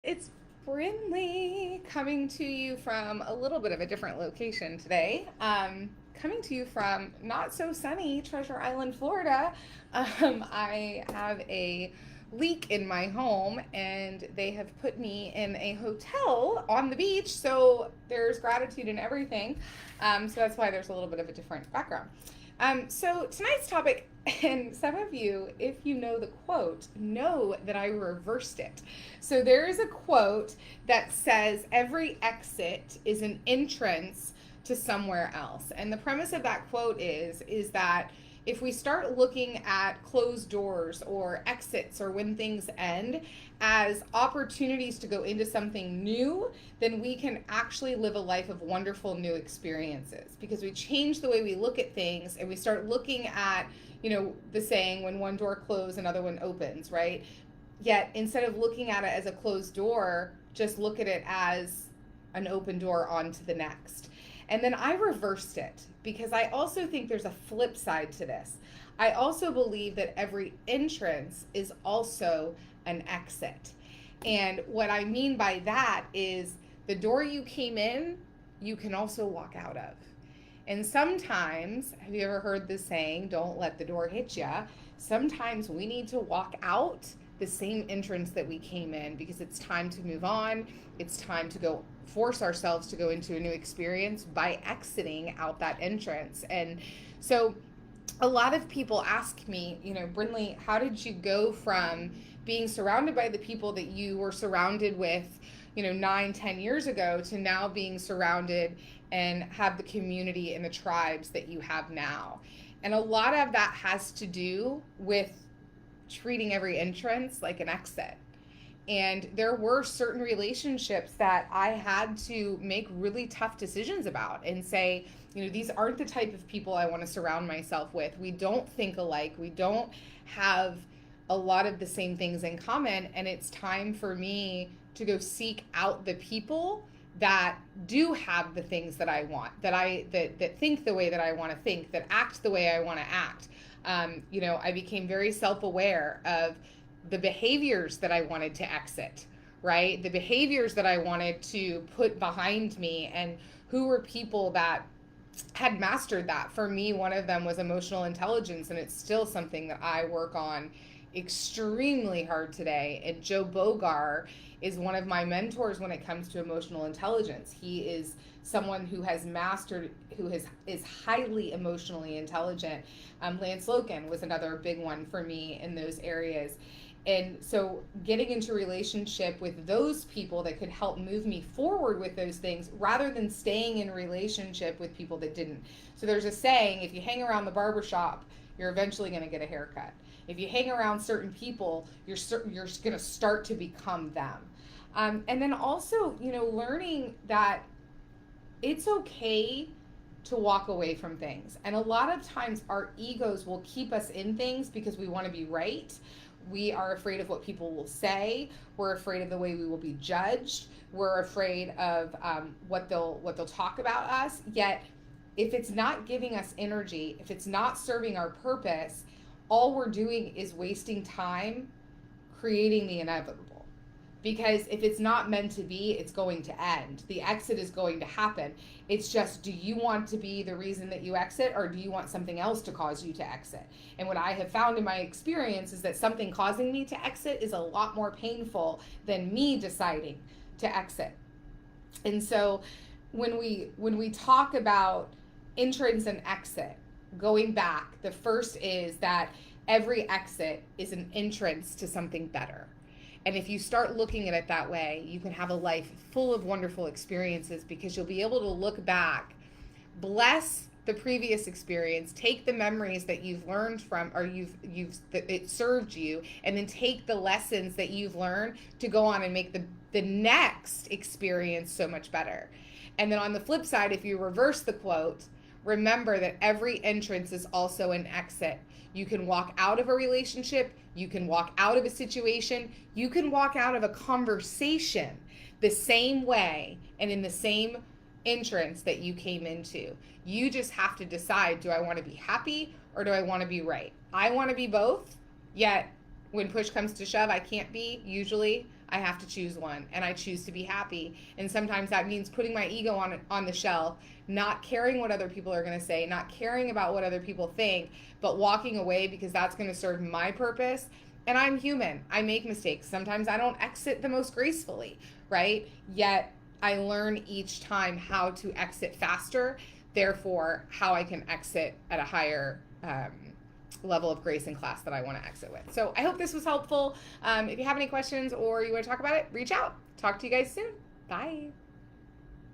It's Brindley coming to you from a little bit of a different location today. Coming to you from not so sunny Treasure Island, Florida. I have a leak in my home and they have put me in a hotel on the beach, so there's gratitude in everything. So that's why there's a little bit of a different background. So tonight's topic, and some of you, if you know the quote, know that I reversed it. So there is a quote that says every exit is an entrance to somewhere else. And the premise of that quote is that if we start looking at closed doors or exits or when things end as opportunities to go into something new, then we can actually live a life of wonderful new experiences, because we change the way we look at things and we start looking at, the saying, when one door closes, another one opens, right? Yet instead of looking at it as a closed door, just look at it as an open door onto the next. And then I reversed it because I also think there's a flip side to this. I also believe that every entrance is also an exit. And what I mean by that is the door you came in, you can also walk out of. And sometimes, have you ever heard the saying, don't let the door hit ya? Sometimes we need to walk out the same entrance that we came in because it's time to move on. It's time to go force ourselves to go into a new experience by exiting out that entrance. And so a lot of people ask me, Brindley, how did you go from being surrounded by the people that you were surrounded with, 9, 10 years ago, to now being surrounded and have the community and the tribes that you have now? And a lot of that has to do with treating every entrance like an exit. And there were certain relationships that I had to make really tough decisions about and say, these aren't the type of people I want to surround myself with. We don't think alike. We don't have a lot of the same things in common. And it's time for me to go seek out the people that do have the things that I want, that think the way that I want to think, that act the way I want to act. I became very self-aware of the behaviors that I wanted to exit, right? The behaviors that I wanted to put behind me, and who were people that had mastered that. For me, one of them was emotional intelligence, and it's still something that I work on extremely hard today. And Joe Bogar is one of my mentors when it comes to emotional intelligence. He is someone who has mastered, is highly emotionally intelligent. Lance Loken was another big one for me in those areas. And so getting into relationship with those people that could help move me forward with those things rather than staying in relationship with people that didn't. So there's a saying, if you hang around the barbershop, you're eventually going to get a haircut. If you hang around certain people, you're going to start to become them. And then also, learning that it's okay to walk away from things. And a lot of times our egos will keep us in things because we want to be right. We are afraid of what people will say. We're afraid of the way we will be judged. We're afraid of what they'll talk about us. Yet, if it's not giving us energy, if it's not serving our purpose, all we're doing is wasting time creating the inevitable. Because if it's not meant to be, it's going to end. The exit is going to happen. It's just, do you want to be the reason that you exit, or do you want something else to cause you to exit? And what I have found in my experience is that something causing me to exit is a lot more painful than me deciding to exit. And so when we talk about entrance and exit, going back, the first is that every exit is an entrance to something better. And if you start looking at it that way, you can have a life full of wonderful experiences, because you'll be able to look back, bless the previous experience, take the memories that you've learned from, or it served you, and then take the lessons that you've learned to go on and make the next experience so much better. And then on the flip side, if you reverse the quote, remember that every entrance is also an exit. You can walk out of a relationship, you can walk out of a situation, you can walk out of a conversation the same way and in the same entrance that you came into. You just have to decide, do I want to be happy or do I want to be right? I want to be both, yet when push comes to shove, I can't be usually. I have to choose one, and I choose to be happy. And sometimes that means putting my ego on the shelf, not caring what other people are going to say, not caring about what other people think, but walking away because that's going to serve my purpose. And I'm human. I make mistakes. Sometimes I don't exit the most gracefully, right? Yet I learn each time how to exit faster, therefore how I can exit at a higher level of grace and class that I want to exit with. So I hope this was helpful. If you have any questions or you want to talk about it, reach out. Talk to you guys soon. Bye.